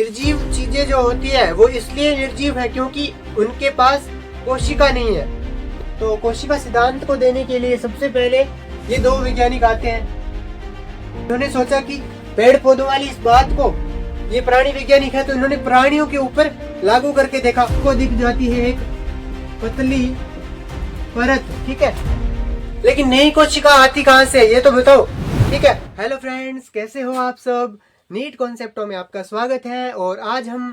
निर्जीव चीजें जो होती है वो इसलिए निर्जीव है क्योंकि उनके पास कोशिका नहीं है। तो कोशिका सिद्धांत को देने के लिए सबसे पहले ये दो वैज्ञानिक आते हैं। उन्होंने सोचा कि पेड़ पौधों वाली इस बात को, ये प्राणी वैज्ञानिक है तो इन्होंने प्राणियों के ऊपर लागू करके देखा। आपको दिख जाती है एक पतली परत, ठीक है, लेकिन नई कोशिका आती कहां से, ये तो बताओ, ठीक है। हेलो फ्रेंड्स, कैसे हो आप सब। नीट कॉन्सेप्टो में आपका स्वागत है और आज हम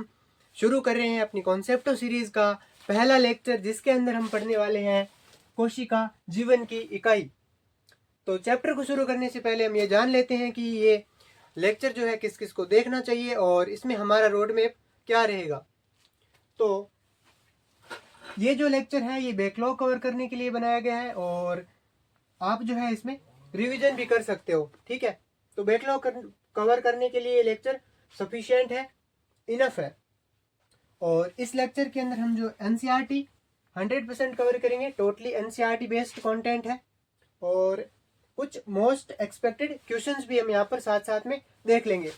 शुरू कर रहे हैं अपनी कॉन्सेप्टो सीरीज का पहला लेक्चर, जिसके अंदर हम पढ़ने वाले हैं कोशिका जीवन की इकाई। तो चैप्टर को शुरू करने से पहले हम ये जान लेते हैं कि ये लेक्चर जो है किस किस को देखना चाहिए और इसमें हमारा रोड मैप क्या रहेगा। तो ये जो लेक्चर है ये बैकलॉग कवर करने के लिए बनाया गया है और आप जो है इसमें रिवीजन भी कर सकते हो, ठीक है। तो बैकलॉग कवर करने के लिए ये लेक्चर सफिशिएंट है, इनफ है। और इस लेक्चर के अंदर हम जो एनसीईआरटी 100% कवर करेंगे, टोटली एनसीईआरटी बेस्ड कंटेंट है और कुछ मोस्ट एक्सपेक्टेड क्वेश्चंस भी हम यहाँ पर साथ साथ में देख लेंगे।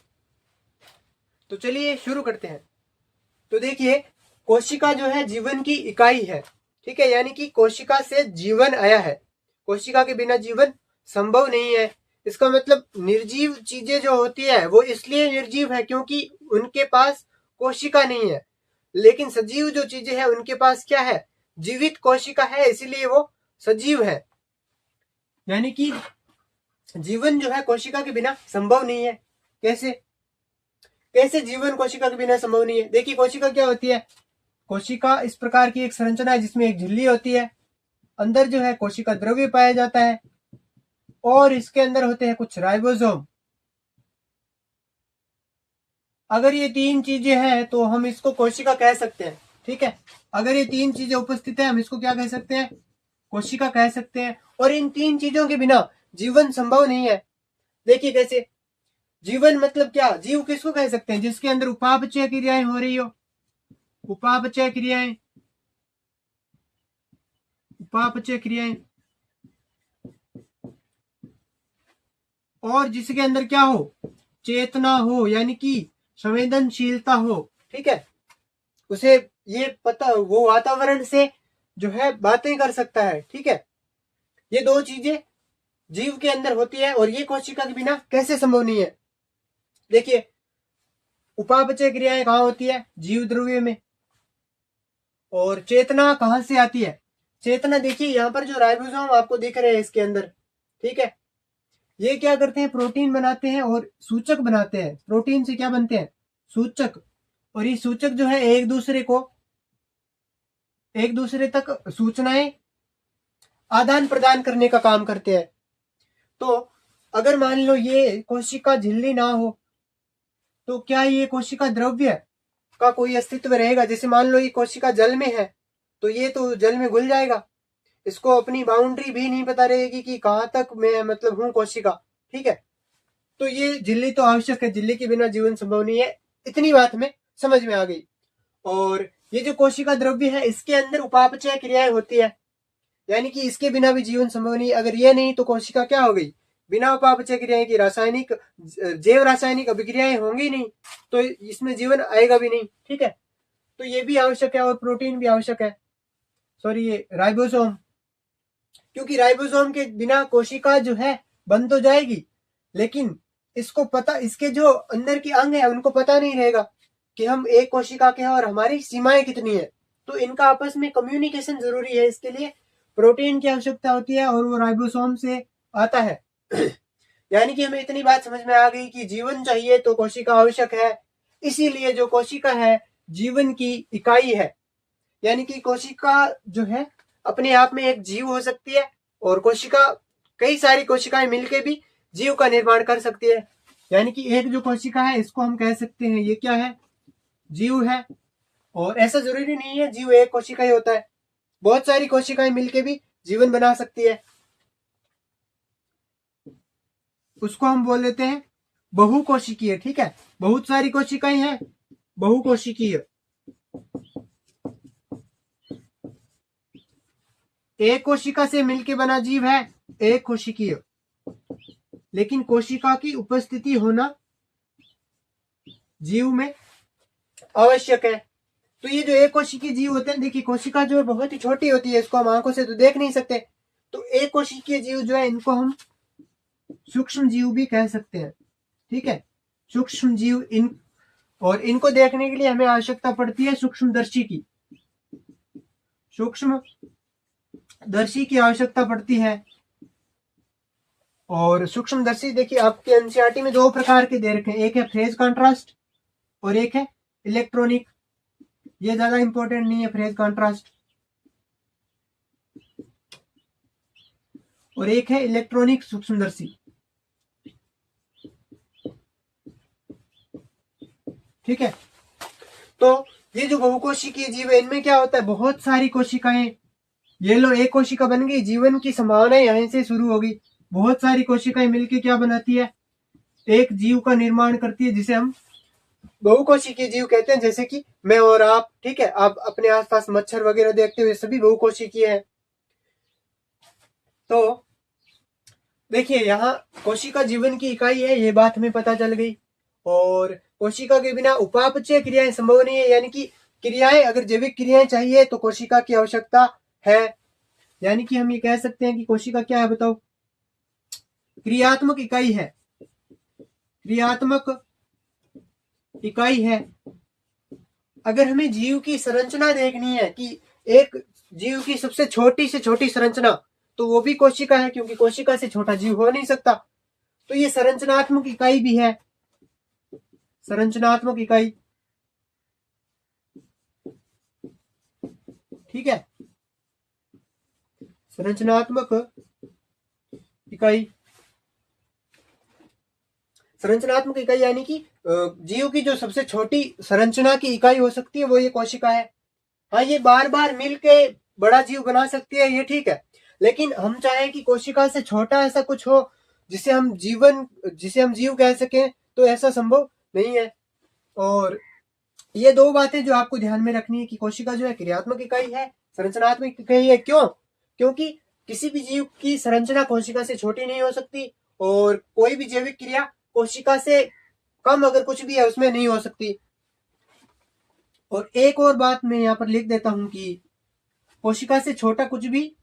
तो चलिए शुरू करते हैं। तो देखिए, कोशिका जो है जीवन की इकाई है, ठीक है, यानी कि कोशिका से जीवन आया है। कोशिका के बिना जीवन संभव नहीं है। इसका मतलब निर्जीव चीजें जो होती है वो इसलिए निर्जीव है क्योंकि उनके पास कोशिका नहीं है, लेकिन सजीव जो चीजें हैं उनके पास क्या है, जीवित कोशिका है, इसीलिए वो सजीव है। यानी कि जीवन जो है कोशिका के बिना संभव नहीं है। कैसे कैसे जीवन कोशिका के बिना संभव नहीं है। देखिए, कोशिका क्या होती है। कोशिका इस प्रकार की एक संरचना है जिसमें एक झिल्ली होती है, अंदर जो है कोशिका द्रव्य पाया जाता है और इसके अंदर होते हैं कुछ राइबोसोम। अगर ये तीन चीजें हैं तो हम इसको कोशिका कह सकते हैं, ठीक है। अगर ये तीन चीजें उपस्थित है हम इसको क्या कह सकते हैं, कोशिका कह सकते हैं। और इन तीन चीजों के बिना जीवन संभव नहीं है। देखिए कैसे, जीवन मतलब क्या, जीव किसको कह सकते हैं, जिसके अंदर उपापचय क्रियाएं हो रही हो, उपापचय क्रियाएं, उपापचय क्रियाएं, और जिसके अंदर क्या हो, चेतना हो, यानी कि संवेदनशीलता हो, ठीक है। उसे ये पता, वो वातावरण से जो है बातें कर सकता है, ठीक है। ये दो चीजें जीव के अंदर होती है और ये कोशिका के बिना कैसे संभव नहीं है। देखिए, उपापचय क्रियाएं कहाँ होती है, जीव द्रव्य में। और चेतना कहां से आती है, चेतना देखिए यहाँ पर जो राइबोसोम आपको दिख रहे हैं इसके अंदर, ठीक है, ये क्या करते हैं, प्रोटीन बनाते हैं और सूचक बनाते हैं। प्रोटीन से क्या बनते हैं, सूचक, और ये सूचक जो है एक दूसरे तक सूचनाएं आदान प्रदान करने का काम करते हैं। तो अगर मान लो ये कोशिका झिल्ली ना हो तो क्या ये कोशिका द्रव्य का कोई अस्तित्व रहेगा। जैसे मान लो ये कोशिका जल में है तो ये तो जल में घुल जाएगा, इसको अपनी बाउंड्री भी नहीं पता रहेगी कि कहां तक मैं मतलब हूं कोशिका, ठीक है। तो ये झिल्ली तो आवश्यक है, झिल्ली के बिना जीवन संभव नहीं है। इतनी बात में समझ में आ गई। और ये जो कोशिका द्रव्य है इसके अंदर उपापचय क्रियाएं होती है, यानी कि इसके बिना भी जीवन संभव नहीं। अगर ये नहीं तो कोशिका क्या हो गई, बिना उपापचय क्रियाएं की रासायनिक, जैव रासायनिक अभिक्रियाएं होंगी नहीं, तो इसमें जीवन आएगा भी नहीं, ठीक है। तो ये भी आवश्यक है और प्रोटीन भी आवश्यक है, सॉरी ये राइबोसोम, क्योंकि राइबोसोम के बिना कोशिका जो है बन तो जाएगी, लेकिन इसको पता, इसके जो अंदर के अंग है उनको पता नहीं रहेगा कि हम एक कोशिका के हैं और हमारी सीमाएं कितनी है। तो इनका आपस में कम्युनिकेशन जरूरी है, इसके लिए प्रोटीन की आवश्यकता होती है और वो राइबोसोम से आता है। यानी कि हमें इतनी बात समझ में आ गई कि जीवन चाहिए तो कोशिका आवश्यक है, इसीलिए जो कोशिका है जीवन की इकाई है। यानी कि कोशिका जो है अपने आप में एक जीव हो सकती है और कोशिका, कई सारी कोशिकाएं मिलकर भी जीव का निर्माण कर सकती है। यानी कि एक जो कोशिका है इसको हम कह सकते हैं ये क्या है, जीव है। और ऐसा जरूरी नहीं है जीव एक कोशिका ही होता है, बहुत सारी कोशिकाएं मिलकर भी जीवन बना सकती है। उसको हम बोल देते हैं बहुकोशिकीय, ठीक है। बहुत सारी कोशिकाएं हैं, बहुकोशिकीय। एक कोशिका से मिलकर बना जीव है एक कोशिकीय, लेकिन कोशिका की उपस्थिति होना जीव में आवश्यक है। तो ये जो एक कोशिकीय जीव होते हैं, देखिए कोशिका जो है बहुत ही छोटी होती है, इसको हम आंखों से तो देख नहीं सकते। तो एक कोशिकीय जीव जो है इनको हम सूक्ष्म जीव भी कह सकते हैं। ठीक है, सूक्ष्म जीव और इनको देखने के लिए हमें आवश्यकता पड़ती है सूक्ष्मदर्शी की। सूक्ष्मदर्शी की आवश्यकता पड़ती है। और सूक्ष्मदर्शी देखिए आपके एनसीईआरटी में दो प्रकार के दे रखे हैं, एक है फेज कंट्रास्ट और एक है इलेक्ट्रॉनिक। ये ज्यादा इंपॉर्टेंट नहीं है फेज कंट्रास्ट, और एक है इलेक्ट्रॉनिक सूक्ष्मदर्शी। ठीक है, तो ये जो बहुकोशिकीय जीव है इनमें क्या होता है, बहुत सारी कोशिकाएं। ये लो एक कोशिका बन गई, जीवन की संभावना यहीं से शुरू होगी। बहुत सारी कोशिकाएं मिलकर क्या बनाती है, एक जीव का निर्माण करती है, जिसे हम बहुकोशिकीय जीव कहते हैं। जैसे कि मैं और आप, ठीक है, आप अपने आसपास मच्छर वगैरह देखते हुए सभी बहुकोशिकीय है। तो देखिए यहाँ कोशिका जीवन की इकाई है, ये बात हमें पता चल गई। और कोशिका के बिना उपापचय क्रियाएं संभव नहीं है, यानी कि क्रियाएं, अगर जैविक क्रियाएं चाहिए तो कोशिका की आवश्यकता है। यानी कि हम ये कह सकते हैं कि कोशिका क्या है, बताओ, क्रियात्मक इकाई है। क्रियात्मक इकाई है। अगर हमें जीव की संरचना देखनी है कि एक जीव की सबसे छोटी से छोटी संरचना, तो वो भी कोशिका है, क्योंकि कोशिका से छोटा जीव हो नहीं सकता। तो ये संरचनात्मक इकाई भी है। संरचनात्मक इकाई, ठीक है, संरचनात्मक इकाई। संरचनात्मक इकाई यानी कि जीव की जो सबसे छोटी संरचना की इकाई हो सकती है वो ये कोशिका है। हाँ, ये बार बार मिलके बड़ा जीव बना सकती है, ये ठीक है, लेकिन हम चाहें कि कोशिका से छोटा ऐसा कुछ हो जिसे हम जीव कह सकें, तो ऐसा संभव नहीं है। और ये दो बातें जो आपको ध्यान में रखनी है कि कोशिका जो है क्रियात्मक इकाई है, संरचनात्मक इकाई है। क्यों? क्योंकि किसी भी जीव की संरचना कोशिका से छोटी नहीं हो सकती, और कोई भी जैविक क्रिया कोशिका से कम अगर कुछ भी है उसमें नहीं हो सकती। और एक और बात मैं यहाँ पर लिख देता हूं कि कोशिका से छोटा कुछ भी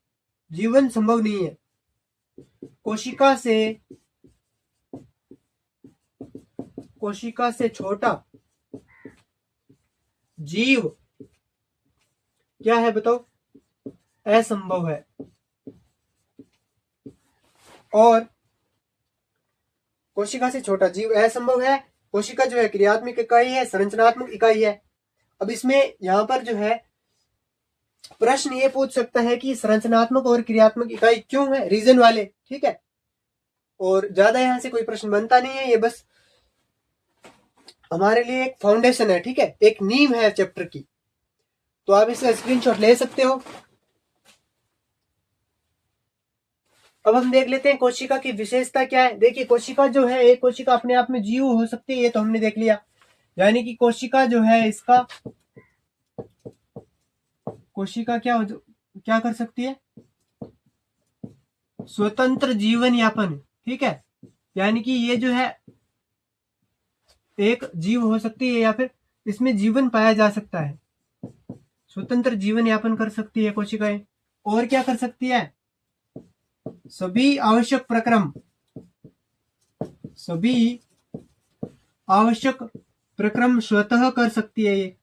जीवन संभव नहीं है। कोशिका से छोटा जीव क्या है, बताओ, असंभव है। और कोशिका से छोटा जीव असंभव है। कोशिका जो है क्रियात्मक इकाई है, संरचनात्मक इकाई है। अब इसमें यहां पर जो है प्रश्न ये पूछ सकता है कि संरचनात्मक और क्रियात्मक इकाई क्यों है, रीजन वाले, ठीक है। और ज्यादा यहां से कोई प्रश्न बनता नहीं है, ये बस हमारे लिए एक फाउंडेशन है, ठीक है, एक नींव है चैप्टर की। तो आप इसका स्क्रीनशॉट ले सकते हो। अब हम देख लेते हैं कोशिका की विशेषता क्या है। देखिए कोशिका जो है, एक कोशिका अपने आप में जीव हो सकती है, ये तो हमने देख लिया। यानी कि कोशिका जो है इसका, कोशिका क्या कर सकती है, स्वतंत्र जीवन यापन, ठीक है। यानी कि ये जो है एक जीव हो सकती है, या फिर इसमें जीवन पाया जा सकता है। स्वतंत्र जीवन यापन कर सकती है कोशिकाएं। और क्या कर सकती है, सभी आवश्यक प्रक्रम स्वतः कर सकती है ये।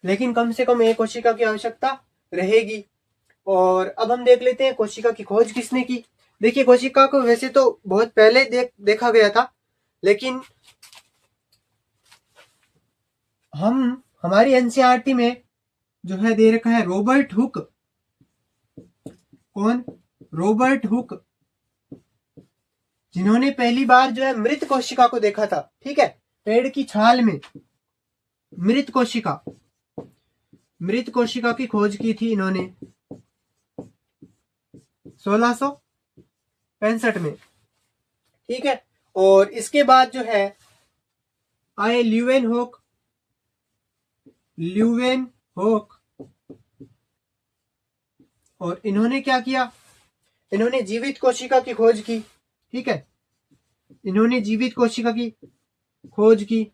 लेकिन कम से कम एक कोशिका की आवश्यकता रहेगी। और अब हम देख लेते हैं कोशिका की खोज किसने की। देखिए कोशिका को वैसे तो बहुत पहले देखा गया था, लेकिन हमारी एनसीईआरटी में जो है दे रखा है रॉबर्ट हुक। कौन? रॉबर्ट हुक, जिन्होंने पहली बार जो है मृत कोशिका को देखा था, ठीक है, पेड़ की छाल में मृत कोशिका की खोज की थी इन्होंने 1665 में, ठीक है। और इसके बाद जो है आए ल्यूवेनहोक। और इन्होंने क्या किया, इन्होंने जीवित कोशिका की खोज की, ठीक है, इन्होंने जीवित कोशिका की खोज की।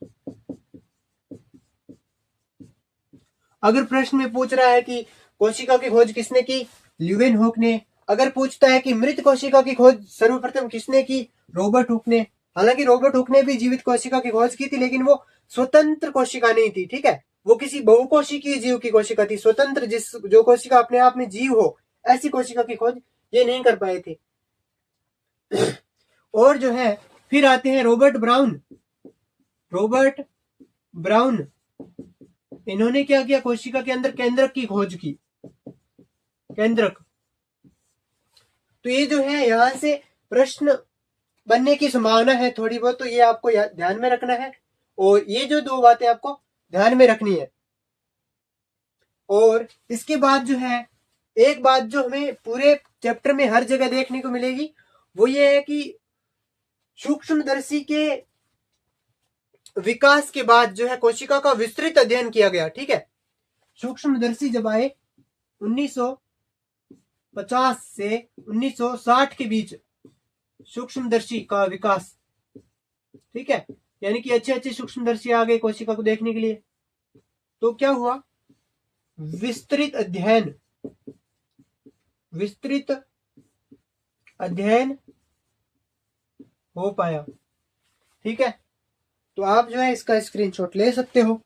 अगर प्रश्न में पूछ रहा है कि कोशिका की खोज किसने की, ल्यूवेनहॉक ने। अगर पूछता है कि मृत कोशिका की खोज सर्वप्रथम किसने की, रॉबर्ट हुक ने। हालांकि रॉबर्ट हुक ने भी जीवित कोशिका की खोज की थी, लेकिन वो स्वतंत्र कोशिका नहीं थी, ठीक है। वो किसी बहुकोशिकीय जीव की कोशिका थी, स्वतंत्र जो कोशिका अपने आप में जीव हो, ऐसी कोशिका की खोज ये नहीं कर पाए थे। और जो है फिर आते हैं रॉबर्ट ब्राउन। रॉबर्ट ब्राउन इन्होंने क्या किया, कोशिका के अंदर केंद्रक की खोज की। केंद्रक, तो ये जो है यहां से प्रश्न बनने की संभावना है थोड़ी बहुत, तो ये आपको ध्यान में रखना है। और ये जो दो बातें आपको ध्यान में रखनी है। और इसके बाद जो है एक बात जो हमें पूरे चैप्टर में हर जगह देखने को मिलेगी, वो ये है कि सूक्ष्मदर्शी के विकास के बाद जो है कोशिका का विस्तृत अध्ययन किया गया, ठीक है। सूक्ष्मदर्शी जब आए 1950 से 1960 के बीच सूक्ष्मदर्शी का विकास, ठीक है, यानी कि अच्छे अच्छे सूक्ष्मदर्शी आ गए कोशिका को देखने के लिए। तो क्या हुआ, विस्तृत अध्ययन हो पाया, ठीक है। तो आप जो है इसका स्क्रीनशॉट ले सकते हो।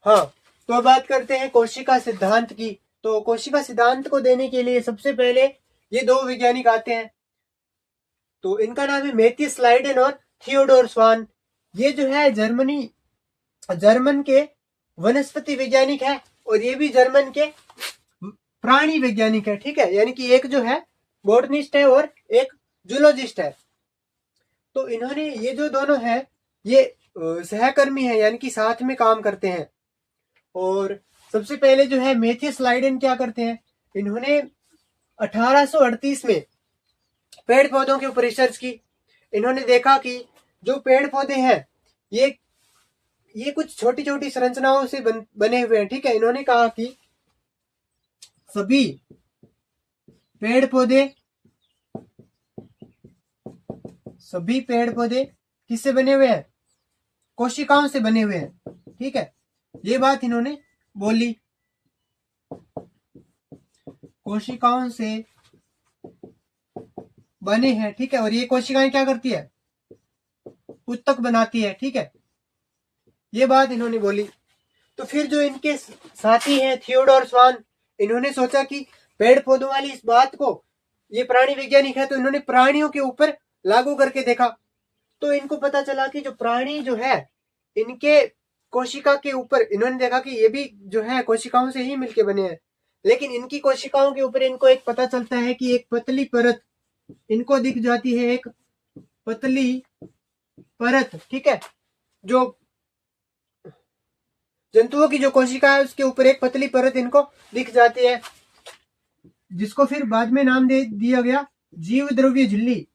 हाँ, तो बात करते हैं कोशिका सिद्धांत की। तो कोशिका सिद्धांत को देने के लिए सबसे पहले ये दो वैज्ञानिक आते हैं। तो इनका नाम है मैथियस लाइडेन और थियोडोर स्वान। ये जो है जर्मन के वनस्पति वैज्ञानिक है, और ये भी जर्मन के प्राणी वैज्ञानिक है, ठीक है। यानी कि एक जो है बॉटनिस्ट है और एक जूलॉजिस्ट है। तो इन्होंने, ये जो दोनों है ये सहकर्मी है, यानी कि साथ में काम करते हैं। और सबसे पहले जो है मैथियस लाइडेन क्या करते हैं, इन्होंने 1838 में पेड़ पौधों के ऊपर रिसर्च की। इन्होंने देखा कि जो पेड़ पौधे हैं ये कुछ छोटी छोटी संरचनाओं से बने हुए हैं, ठीक है। इन्होंने कहा कि सभी पेड़ पौधे किससे बने हुए हैं, कोशिकाओं से बने हुए हैं, ठीक है। ये बात इन्होंने बोली, कोशिकाओं से बने हैं, ठीक है। और ये कोशिकाएं क्या करती है, उत्तक बनाती है, ठीक है। ये बात इन्होंने बोली। तो फिर जो इनके साथी हैं थियोडोर स्वान, इन्होंने सोचा कि पेड़ पौधों वाली इस बात को, ये प्राणी वैज्ञानिक है, तो इन्होंने प्राणियों के ऊपर लागू करके देखा। तो इनको पता चला कि जो प्राणी जो है इनके कोशिका के ऊपर, इन्होंने देखा कि ये भी जो है कोशिकाओं से ही मिलके बने हैं, लेकिन इनकी कोशिकाओं के ऊपर इनको एक पता चलता है कि एक पतली परत इनको दिख जाती है, एक पतली परत, ठीक है। जो जंतुओं की जो कोशिका है उसके ऊपर एक पतली परत इनको दिख जाती है, जिसको फिर बाद में नाम दे दिया गया जीव द्रव्य झिल्ली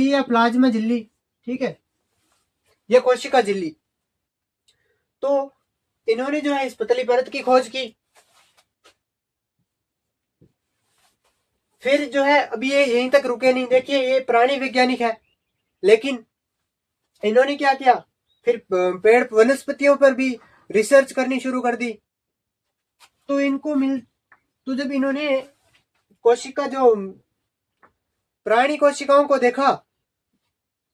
या प्लाज्मा झिल्ली, ठीक है, यह कोशिका झिल्ली। तो इन्होंने जो है इस पतली परत की खोज की। फिर जो है अभी ये यहीं तक रुके नहीं, देखिए ये प्राणी वैज्ञानिक है, लेकिन इन्होंने क्या किया, फिर पेड़ वनस्पतियों पर भी रिसर्च करनी शुरू कर दी। तो जब इन्होंने कोशिका जो प्राणी कोशिकाओं को देखा,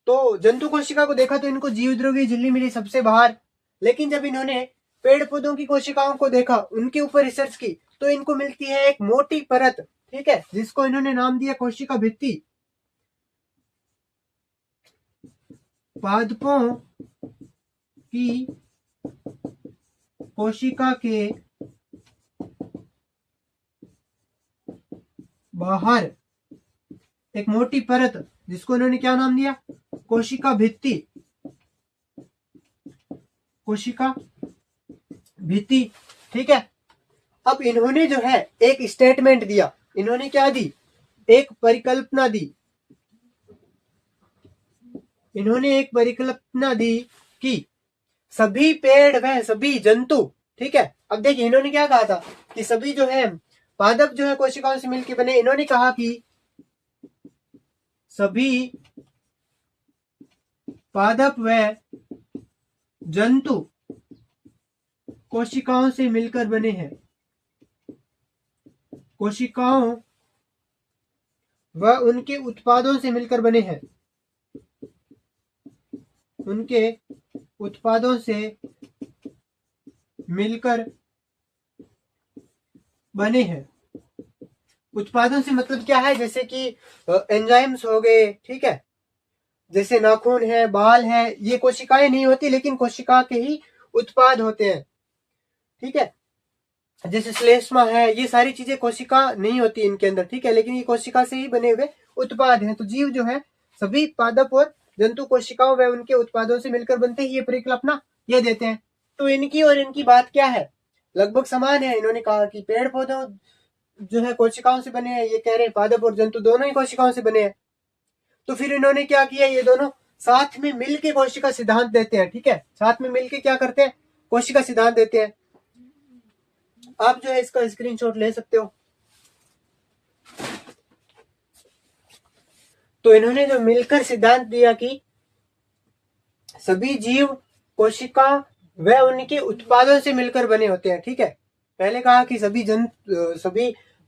तो जंतु कोशिका को देखा, तो इनको जीवद्रव्य झिल्ली मिली सबसे बाहर। लेकिन जब इन्होंने पेड़ पौधों की कोशिकाओं को देखा, उनके ऊपर रिसर्च की, तो इनको मिलती है एक मोटी परत, ठीक है, जिसको इन्होंने नाम दिया कोशिका भित्ति। पादपों की कोशिका के बाहर एक मोटी परत, जिसको इन्होंने क्या नाम दिया, कोशिका भित्ति। ठीक है। अब इन्होंने जो है एक स्टेटमेंट दिया, इन्होंने क्या दी, एक परिकल्पना दी कि सभी पेड़ व सभी जंतु ठीक है। अब देखिए इन्होंने क्या कहा था कि सभी जो है पादप जो है कोशिकाओं से मिलकर बने। इन्होंने कहा कि सभी पादप व जंतु कोशिकाओं से मिलकर बने हैं। कोशिकाओं व उनके उत्पादों से मिलकर बने हैं। उनके उत्पादों से मिलकर बने हैं। उत्पादों से मतलब क्या है, जैसे कि एंजाइम्स हो गए, ठीक है, जैसे नाखून है, बाल है, ये कोशिकाएं नहीं होती लेकिन कोशिका के ही उत्पाद होते हैं, ठीक है। जैसे श्लेष्मा है, ये सारी चीजें कोशिका नहीं होती इनके अंदर, ठीक है, लेकिन ये कोशिका से ही बने हुए उत्पाद हैं। तो जीव जो है सभी पादप और जंतु कोशिकाओं व उनके उत्पादों से मिलकर बनते हैं, ये परिकल्पना ये देते हैं। तो इनकी और इनकी बात क्या है, लगभग समान है। इन्होंने कहा कि पेड़ पौधों जो है कोशिकाओं से बने हैं, ये कह रहे हैं पादप और जंतु दोनों ही कोशिकाओं से बने हैं। तो फिर इन्होंने क्या किया, ये दोनों साथ में मिलके कोशिका सिद्धांत देते हैं, ठीक है, साथ में मिलके क्या करते हैं, कोशिका सिद्धांत देते हैं। आप जो है इसका स्क्रीनशॉट ले सकते हो। तो इन्होंने जो मिलकर सिद्धांत दिया कि सभी जीव कोशिका व उनके उत्पादों से मिलकर बने होते हैं, ठीक है। पहले कहा कि सभी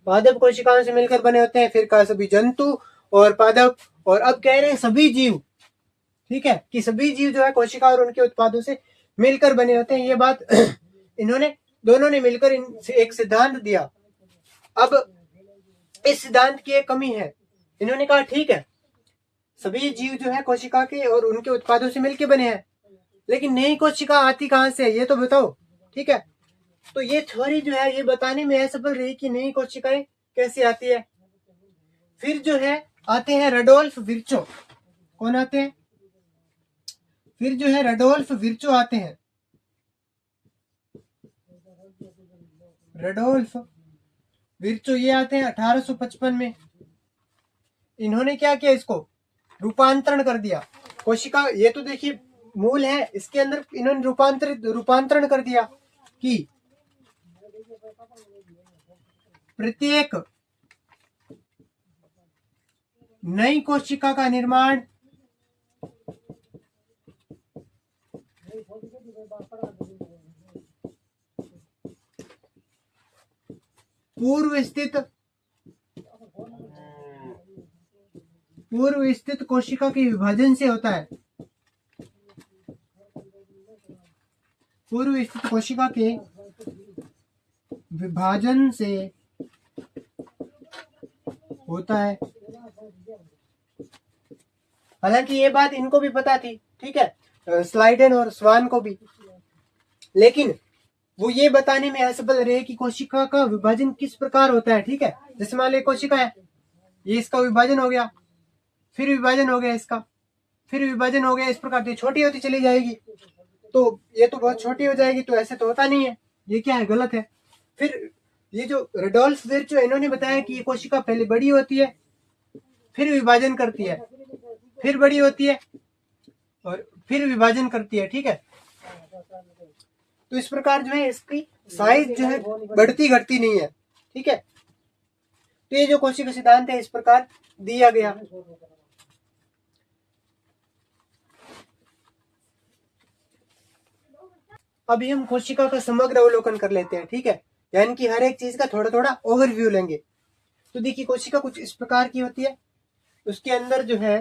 पादप कोशिकाओं से मिलकर बने होते हैं, फिर कहा सभी जंतु और पादप, और अब कह रहे हैं सभी जीव, ठीक है, कि सभी जीव जो है कोशिका और उनके उत्पादों से मिलकर बने होते हैं। ये बात इन्होंने दोनों ने मिलकर एक सिद्धांत दिया। अब इस सिद्धांत की एक कमी है। इन्होंने कहा ठीक है, सभी जीव जो है कोशिका के और उनके उत्पादों से मिलकर बने हैं, लेकिन नई कोशिका आती कहां से, ये तो बताओ, ठीक है। तो ये थ्योरी जो है ये बताने में असफल रही कि नई कोशिकाएं कैसे आती है। फिर जो है आते हैं रडोल्फ विर्चो। कौन आते हैं, फिर जो है रडोल्फ विर्चो आते हैं। रडोल्फ विर्चो ये आते हैं 1855 में। इन्होंने क्या किया, इसको रूपांतरण कर दिया। कोशिका, ये तो देखिए मूल है, इसके अंदर इन्होंने रूपांतरण कर दिया कि प्रत्येक नई कोशिका का निर्माण पूर्व स्थित कोशिका के विभाजन से होता है। पूर्व स्थित कोशिका के विभाजन से होता है। हालांकि ये बात इनको भी पता थी, ठीक है, स्लाइडेन और स्वान को भी, लेकिन वो ये बताने में असफल रहे कि कोशिका का विभाजन किस प्रकार होता है, ठीक है। जैसे मान लो कोशिका है, ये इसका विभाजन हो गया, फिर विभाजन हो गया इसका, फिर विभाजन हो गया, इस प्रकार से छोटी होती चली जाएगी। तो ये तो बहुत छोटी हो जाएगी, तो ऐसे तो होता नहीं है, ये क्या है, गलत है। फिर ये जो रडोल्फ विर्चो इन्होंने बताया कि ये कोशिका पहले बड़ी होती है, फिर विभाजन करती है, फिर बड़ी होती है और फिर विभाजन करती है, ठीक है। तो इस प्रकार जो है इसकी साइज जो है बढ़ती घटती नहीं है, ठीक है। तो ये जो कोशिका सिद्धांत है इस प्रकार दिया गया। अभी हम कोशिका का समग्र अवलोकन कर लेते हैं, ठीक है, यानी कि हर एक चीज का थोड़ा थोड़ा ओवरव्यू लेंगे। तो देखिए कोशिका कुछ इस प्रकार की होती है। उसके अंदर जो है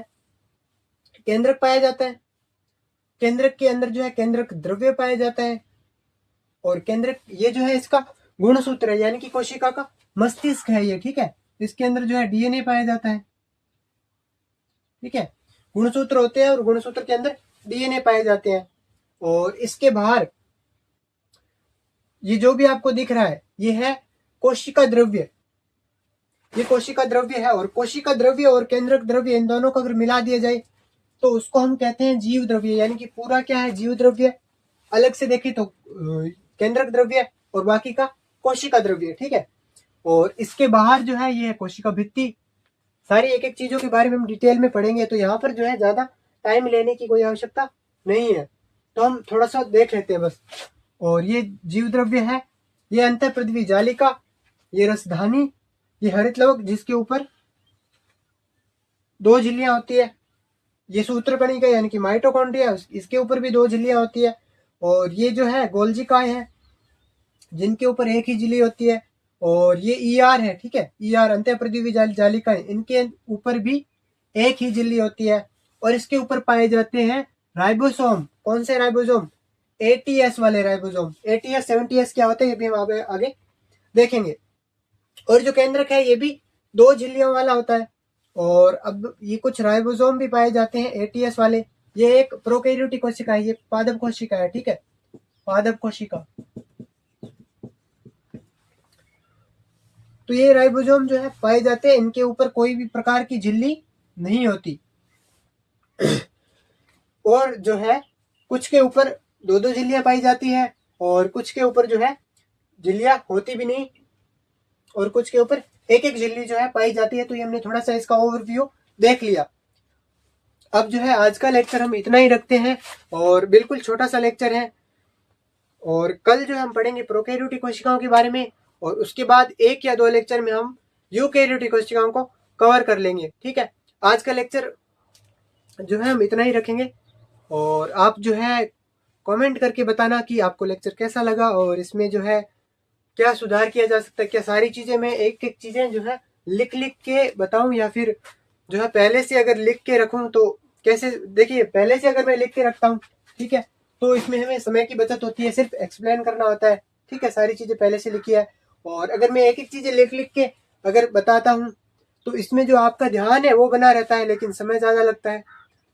केंद्रक पाया जाता है, केंद्रक के अंदर जो है केंद्रक द्रव्य पाया जाता है, और केंद्रक ये जो है इसका गुणसूत्र है, यानी कि कोशिका का मस्तिष्क है ये, ठीक है। इसके अंदर जो है डीएनए पाया जाता है, ठीक है, गुणसूत्र होते हैं और गुणसूत्र के अंदर डीएनए पाए जाते हैं। और इसके बाहर ये जो भी आपको दिख रहा है ये है कोशिका द्रव्य, ये कोशिका द्रव्य है। और कोशिका द्रव्य और केंद्रक द्रव्य इन दोनों को अगर मिला दिया जाए तो उसको हम कहते हैं जीव द्रव्य, यानी कि पूरा क्या है, जीव द्रव्य। अलग से देखें तो केंद्रक द्रव्य और बाकी का कोशिका द्रव्य, ठीक है। और इसके बाहर जो है ये है कोशिका भित्ति। सारी एक एक चीजों के बारे में हम डिटेल में पढ़ेंगे, तो यहाँ पर जो है ज्यादा टाइम लेने की कोई आवश्यकता नहीं है, तो हम थोड़ा सा देख लेते हैं बस। और ये जीव द्रव्य है, ये अंतःपृथ्वी जालिका, ये रसधानी, ये हरित लवक जिसके ऊपर 2 झिल्लियां होती है, ये सूत्रकणिका यानी कि माइटोकॉन्ड्रिया, इसके ऊपर भी 2 झिल्लियां होती है, और ये जो है गोल्जिकाएं हैं जिनके ऊपर एक ही झिल्ली होती है, और ये ईआर है, ठीक है, ईआर अंतःपृथ्वी जालिकाएं, इनके ऊपर भी एक ही झिल्ली होती है, और इसके ऊपर पाए जाते हैं राइबोसोम। कौन से राइबोसोम? एटीएस वाले राइबोसोम। एटीएस 70S क्या होते हैं ये भी हम आगे देखेंगे। और जो केंद्रक है ये भी 2 झिल्लियों वाला होता है। और अब ये कुछ राइबोसोम भी पाए जाते हैं एटीएस वाले। ये एक प्रोकैरियोटिक कोशिका है, ये पादप कोशिका है, ठीक है, पादप कोशिका। तो ये राइबोसोम जो है पाए जाते हैं, इनके ऊपर कोई भी प्रकार की झिल्ली नहीं होती। और जो है कुछ के ऊपर 2-2 झिल्लियां पाई जाती है, और कुछ के ऊपर जो है झिल्लियां होती भी नहीं, और कुछ के ऊपर एक एक झिल्ली जो है पाई जाती है। तो ये हमने थोड़ा सा इसका ओवरव्यू देख लिया। अब जो है आज का लेक्चर हम इतना ही रखते हैं, और बिल्कुल छोटा सा लेक्चर है, और कल जो हम पढ़ेंगे प्रोकैरियोटिक कोशिकाओं के बारे में, और उसके बाद 1 या 2 लेक्चर में हम यूकैरियोटिक कोशिकाओं को कवर कर लेंगे, ठीक है। आज का लेक्चर जो है हम इतना ही रखेंगे, और आप जो है कमेंट करके बताना कि आपको लेक्चर कैसा लगा, और इसमें जो है क्या सुधार किया जा सकता है, क्या सारी चीजें मैं एक एक चीजें जो है लिख के बताऊं, या फिर जो है पहले से अगर लिख के रखूं तो कैसे। देखिए पहले से अगर मैं लिख के रखता हूं, ठीक है, तो इसमें हमें समय की बचत होती है, सिर्फ एक्सप्लेन करना होता है, ठीक है, सारी चीजें पहले से लिखी है। और अगर मैं एक एक चीजें लिख के अगर बताता हूं तो इसमें जो आपका ध्यान है वो बना रहता है, लेकिन समय ज्यादा लगता है।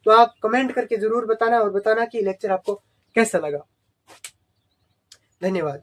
तो आप कमेंट करके जरूर बताना, और बताना कि लेक्चर आपको कैसा लगा। धन्यवाद।